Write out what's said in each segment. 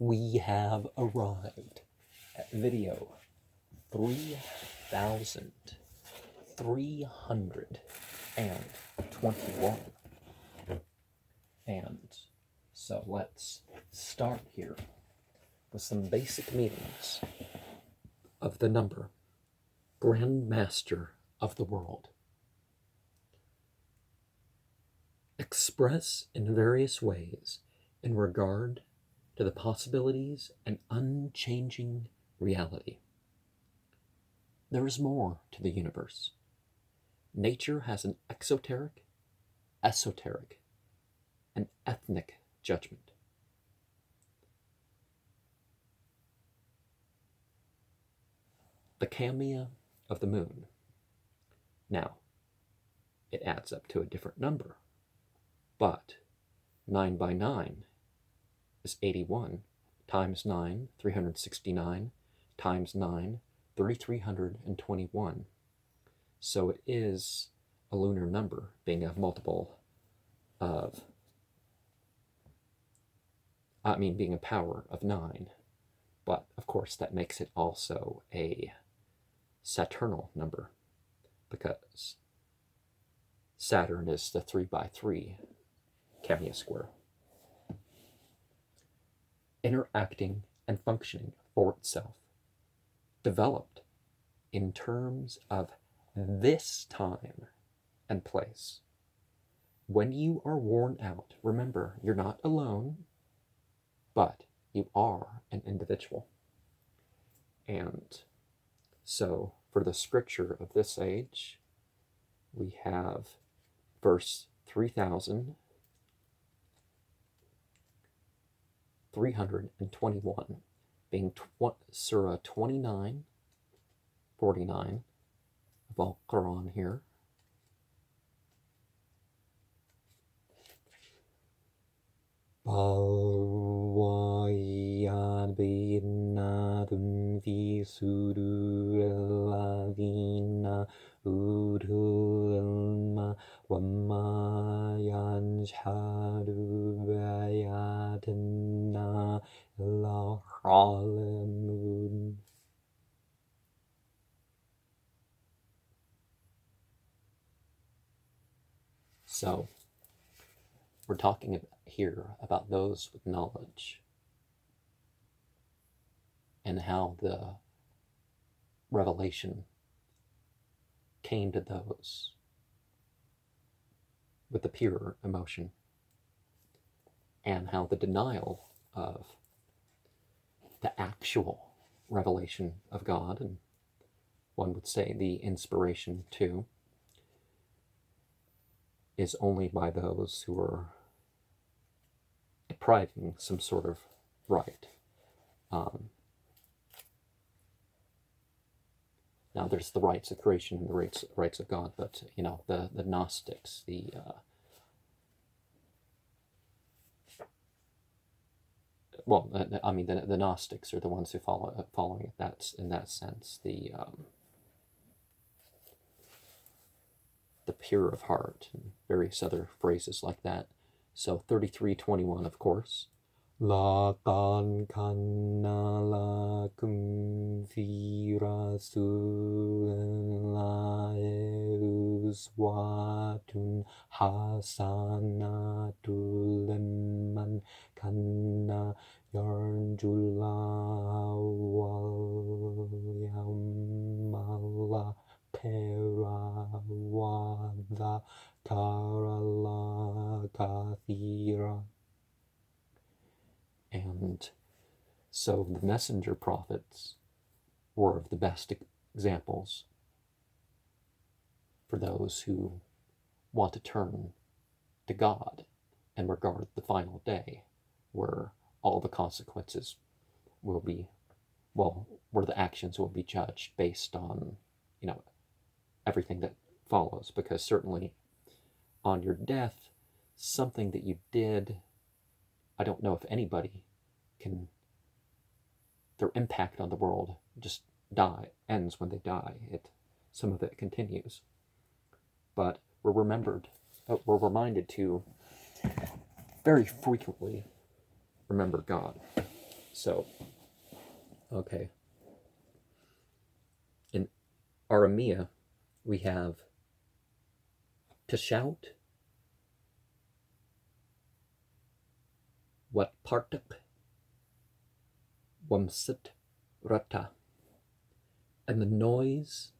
We have arrived at video 3,321. And so let's start here with some basic meanings of the number Grand Master of the world. Express in various ways in regard to the possibilities and unchanging reality. There is more to the universe. Nature has an exoteric, esoteric, and ethnic judgment. The kamea of the moon. Now, it adds up to a different number, but 9 by 9 is 81, times 9, 369, times 9, 3,321. So it is a lunar number, being a multiple of, being a power of 9. But of course that makes it also a Saturnal number, because Saturn is the 3 by 3 kamea square. Interacting and functioning for itself, developed in terms of this time and place. When you are worn out, remember, you're not alone, but you are an individual. And so for the scripture of this age, we have verse 3,321, being Surah 29:49 of Al-Quran here. في صدور الذين أوتوا العلم وما يجحد بآياتنا إلا الظالمون. So, we're talking here about those with knowledge and how the revelation came to those with the pure emotion, and how the denial of the actual revelation of God, and one would say the inspiration too, is only by those who are depriving some sort of right. Now there's the rights of creation and the rights of God, but the Gnostics, the Gnostics are the ones who following it. That's in that sense the pure of heart, and various other phrases like that. So 33:21, of course. لَقَدْ كَانَ لَكُمْ فِي رَسُولِ اللَّهِ أُسْوَةٌ حَسَنَةٌ لِمَنْ كَانَ يَرْجُو اللَّهَ وَالْيَوْمَ الْآخِرَ وَذَكَرَ اللَّهَ كَثِيرًا. And so the messenger prophets were of the best examples for those who want to turn to God and regard the final day, where all the consequences will be, where the actions will be judged based on, everything that follows. Because certainly on your death, something that you did, I don't know if anybody can, their impact on the world just ends when they die. Some of it continues. But we're reminded to very frequently remember God. So, okay. In Aramea, we have to shout, what partak, wamsit rata, and the noise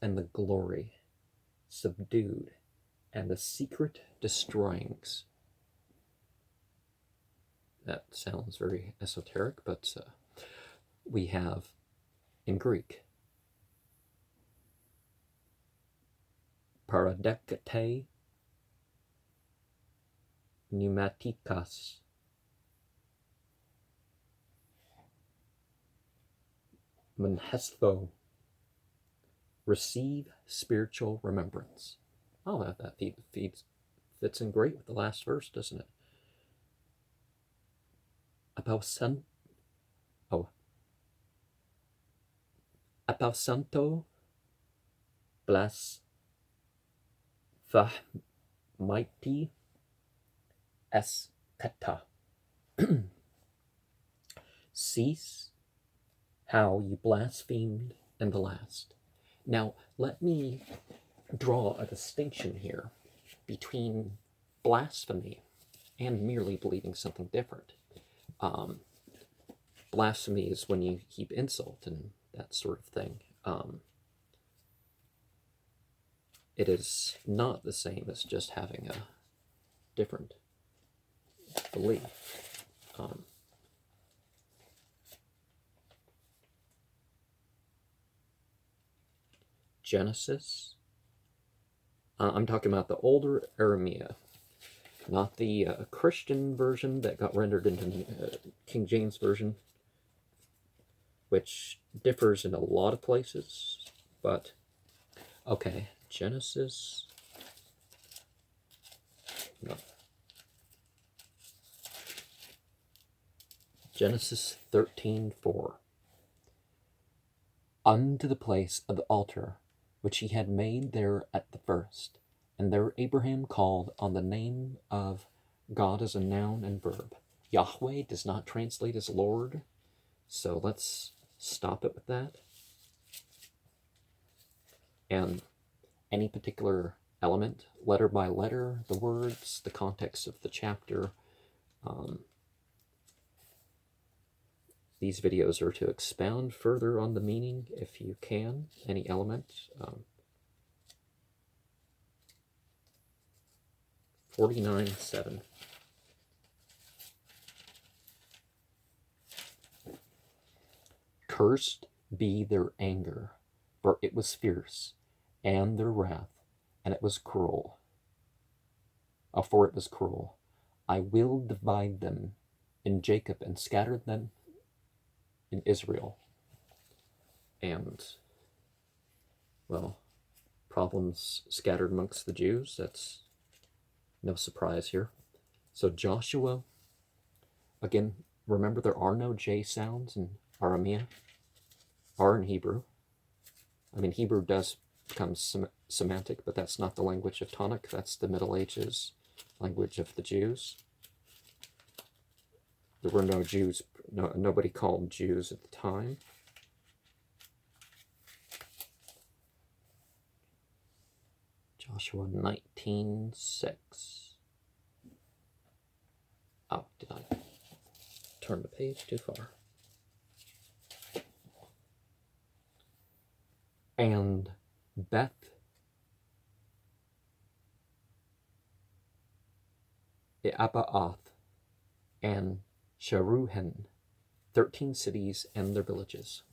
and the glory subdued, and the secret destroyings. That sounds very esoteric, but we have in Greek paradekate pneumatikas, menhestho, receive spiritual remembrance. Oh, that fits in great with the last verse, doesn't it? Apausanto blas fahmaiti es kata. Cease how you blasphemed in the last. Now, let me draw a distinction here between blasphemy and merely believing something different. Blasphemy is when you heap insult and that sort of thing. It is not the same as just having a different belief. Genesis. I'm talking about the older Aramea, not the Christian version that got rendered into King James Version, which differs in a lot of places. But, okay, Genesis. No. Genesis 13:4. Unto the place of the altar which he had made there at the first. And there Abraham called on the name of God as a noun and verb. Yahweh does not translate as Lord, so let's stop it with that. And any particular element, letter by letter, the words, the context of the chapter. These videos are to expound further on the meaning, if you can, any element. 49:7. Cursed be their anger, for it was fierce, and their wrath, and it was cruel. For it was cruel. I will divide them in Jacob and scatter them in Israel. And, well, problems scattered amongst the Jews, that's no surprise here. So Joshua, again, remember there are no J sounds in Aramea, or in Hebrew. I mean, Hebrew does become semantic, but that's not the language of Tanakh, that's the Middle Ages language of the Jews. There were no Jews, nobody called Jews at the time. Joshua 19:6. Oh, did I turn the page too far? And Beth Eabaath and Sharuhen, 13 cities and their villages.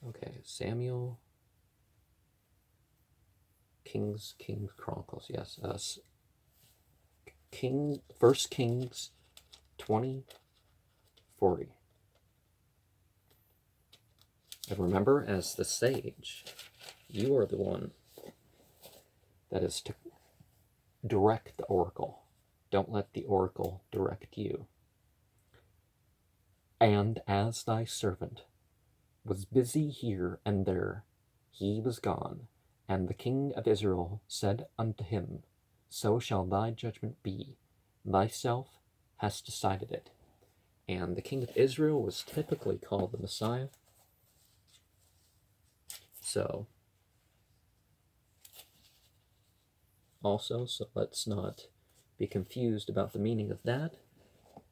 Okay, Samuel, Kings Chronicles, yes. 1 Kings 20:40. And remember, as the sage, you are the one that is to direct the oracle. Don't let the oracle direct you. And as thy servant was busy here and there, he was gone, And the king of Israel said unto him, So shall thy judgment be. Thyself hast decided it. And the king of Israel was typically called the Messiah. So let's not be confused about the meaning of that.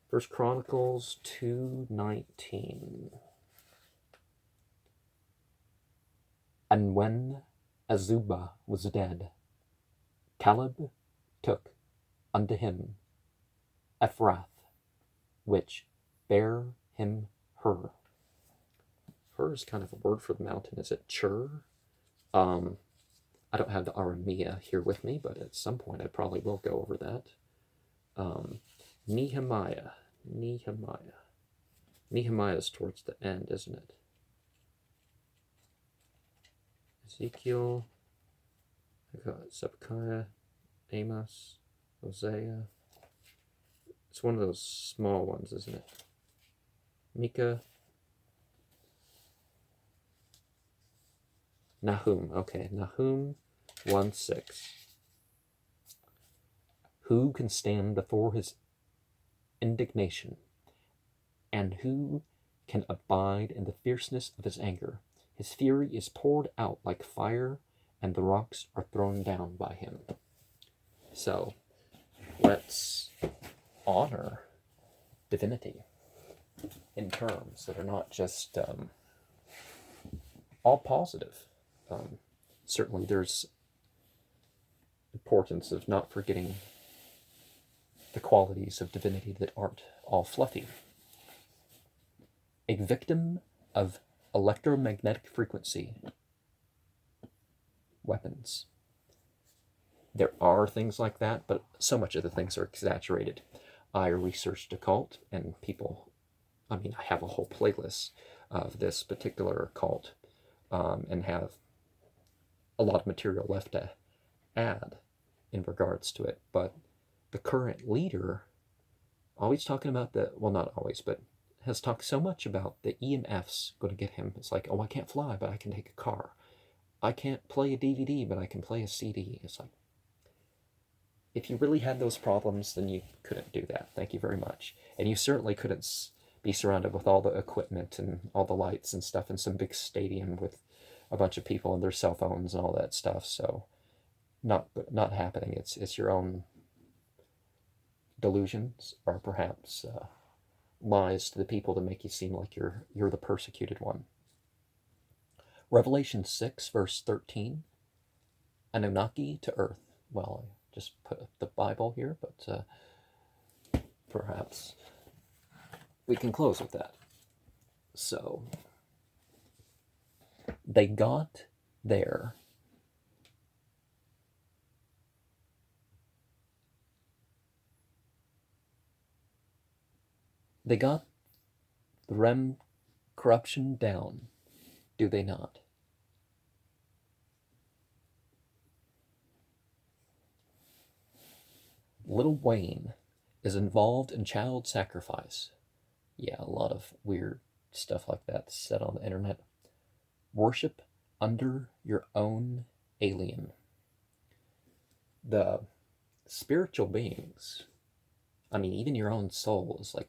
1 Chronicles 2:19. And when Azubah was dead, Caleb took unto him Ephrath, which bare him Hur. Hur is kind of a word for the mountain. Is it Chur? I don't have the Aramea here with me, but at some point I probably will go over that. Nehemiah. Nehemiah is towards the end, isn't it? Ezekiel, Zephaniah, Amos, Hosea. It's one of those small ones, isn't it? Micah. Nahum. Okay, Nahum 1:6. Who can stand before his indignation? And who can abide in the fierceness of his anger? His fury is poured out like fire, and the rocks are thrown down by him. So, let's honor divinity in terms that are not just all positive. Certainly there's importance of not forgetting the qualities of divinity that aren't all fluffy. A victim of electromagnetic frequency weapons. There are things like that, but so much of the things are exaggerated. I researched occult, and I have a whole playlist of this particular occult, and have a lot of material left to add in regards to it. But the current leader, always talking about not always, but has talked so much about the EMFs going to get him. It's like, oh, I can't fly, but I can take a car. I can't play a DVD, but I can play a CD. It's like, if you really had those problems, then you couldn't do that. Thank you very much. And you certainly couldn't be surrounded with all the equipment and all the lights and stuff in some big stadium with a bunch of people and their cell phones and all that stuff. So not happening. It's your own delusions, or perhaps lies to the people to make you seem like you're the persecuted one. Revelation 6 verse 13. Anunnaki to earth. Well, I just put up the Bible here, but perhaps we can close with that. So they got there. They got the REM corruption down, do they not? Lil Wayne is involved in child sacrifice. Yeah, a lot of weird stuff like that said on the internet. Worship under your own alien. The spiritual beings, even your own soul is like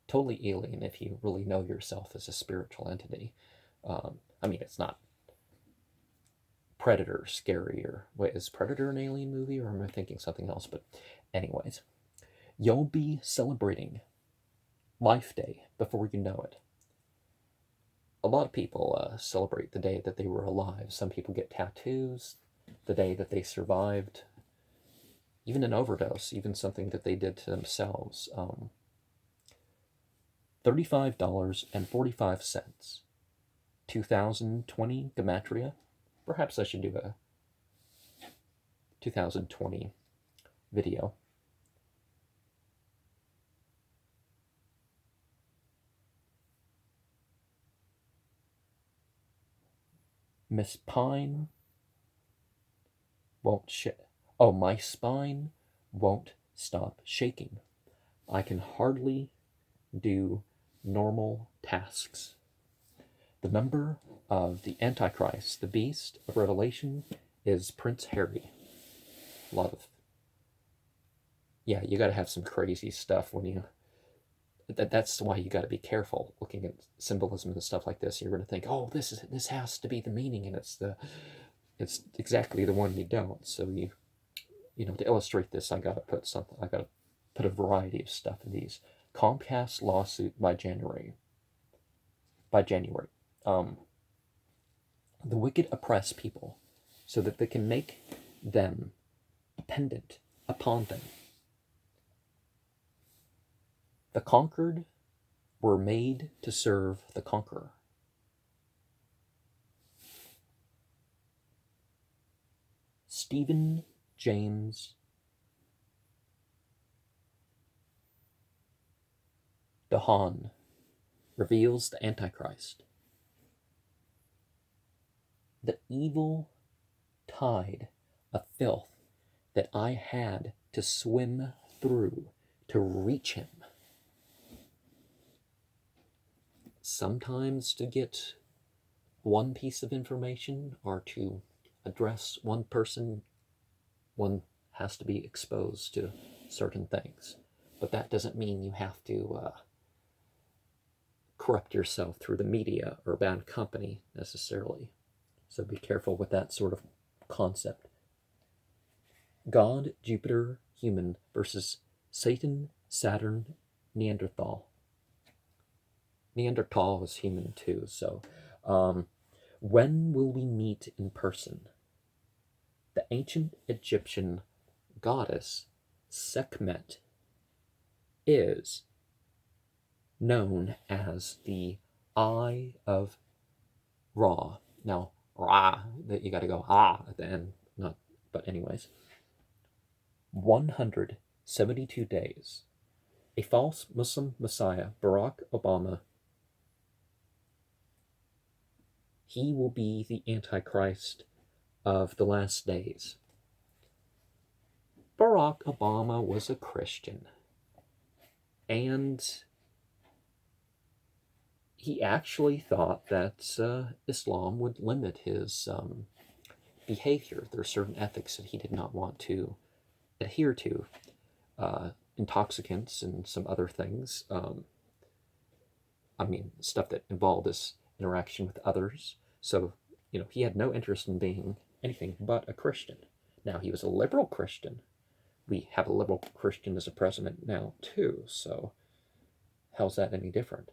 totally alien if you really know yourself as a spiritual entity. It's not Predator scary, or wait, is Predator an alien movie, or am I thinking something else? But anyways, you'll be celebrating Life Day before you know it. A lot of people celebrate the day that they were alive. Some people get tattoos the day that they survived, even an overdose, even something that they did to themselves. $35.45. 2020 Gematria. Perhaps I should do a 2020 video. Miss Pine won't my spine won't stop shaking. I can hardly do normal tasks. The member of the Antichrist, the beast of Revelation, is Prince Harry. A lot of, yeah, you got to have some crazy stuff when you. That's why you got to be careful looking at symbolism and stuff like this. You're going to think, oh, this has to be the meaning, and it's exactly the one you don't. So to illustrate this, I got to put a variety of stuff in these. Comcast lawsuit by January. The wicked oppress people so that they can make them dependent upon them. The conquered were made to serve the conqueror. Stephen James Dehaan reveals the Antichrist. The evil tide of filth that I had to swim through to reach him. Sometimes to get one piece of information or to address one person, one has to be exposed to certain things. But that doesn't mean you have to corrupt yourself through the media or bad company necessarily. So be careful with that sort of concept. God, Jupiter, human versus Satan, Saturn, Neanderthal. Neanderthal was human too, so when will we meet in person? The ancient Egyptian goddess Sekhmet is known as the Eye of Ra. Now, Ra, that you got to go at the end, not. But anyways, 172 days. A false Muslim Messiah, Barack Obama. He will be the Antichrist of the last days. Barack Obama was a Christian, and he actually thought that Islam would limit his behavior. There are certain ethics that he did not want to adhere to, intoxicants and some other things. Stuff that involved his interaction with others. So, he had no interest in being anything but a Christian. Now, he was a liberal Christian. We have a liberal Christian as a president now, too, so how's that any different?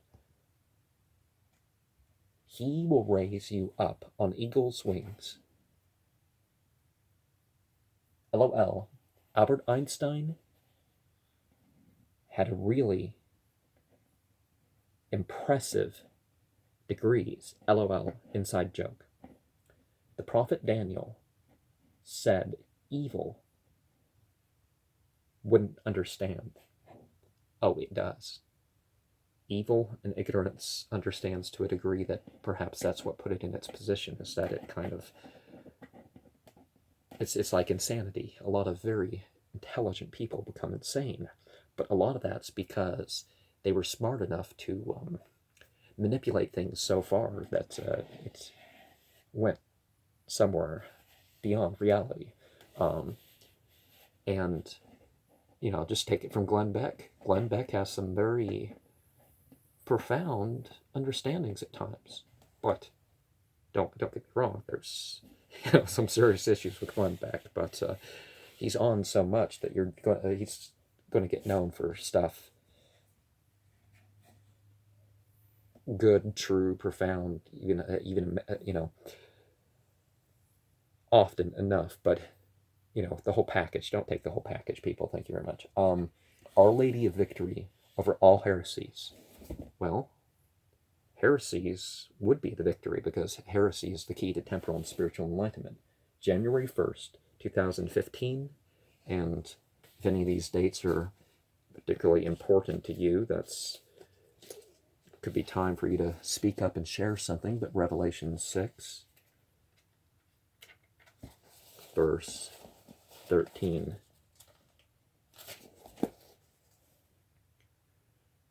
He will raise you up on eagle's wings. LOL. Albert Einstein had really impressive degrees. LOL. Inside joke. The prophet Daniel said evil wouldn't understand. Oh, it does. Evil and ignorance understands to a degree that perhaps that's what put it in its position, is that it kind of, it's like insanity. A lot of very intelligent people become insane, but a lot of that's because they were smart enough to manipulate things so far that it went somewhere beyond reality. And just take it from Glenn Beck. Glenn Beck has some very profound understandings at times, but don't get me wrong. There's some serious issues with Glenn Beck, but he's on so much that he's going to get known for stuff good, true, profound, even often enough. But the whole package. Don't take the whole package, people. Thank you very much. Our Lady of Victory over all heresies. Well, heresies would be the victory, because heresy is the key to temporal and spiritual enlightenment. January 1st, 2015, and if any of these dates are particularly important to you, could be time for you to speak up and share something. But Revelation 6, verse 13.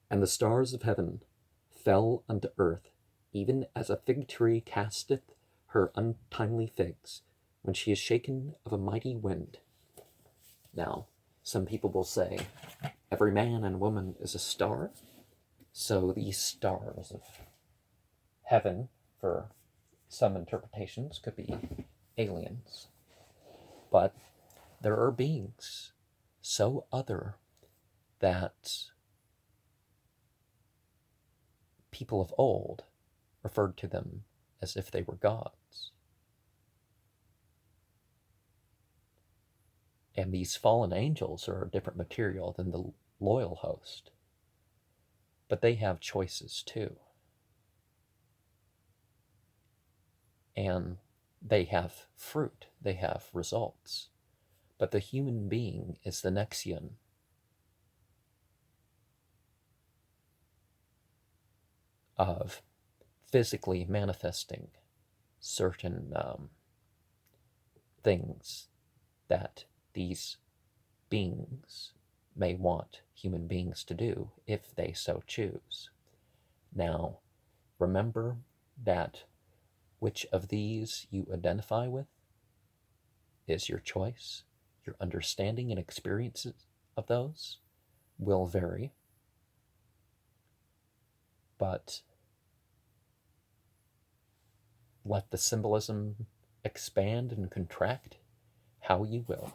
And the stars of heaven fell unto earth, even as a fig tree casteth her untimely figs, when she is shaken of a mighty wind. Now, some people will say, every man and woman is a star, so these stars of heaven, for some interpretations, could be aliens. But there are beings so other that people of old referred to them as if they were gods. And these fallen angels are a different material than the loyal host. But they have choices too. And they have fruit, they have results. But the human being is the nexion of physically manifesting certain things that these beings may want human beings to do if they so choose. Now, remember that which of these you identify with is your choice. Your understanding and experiences of those will vary, but let the symbolism expand and contract how you will.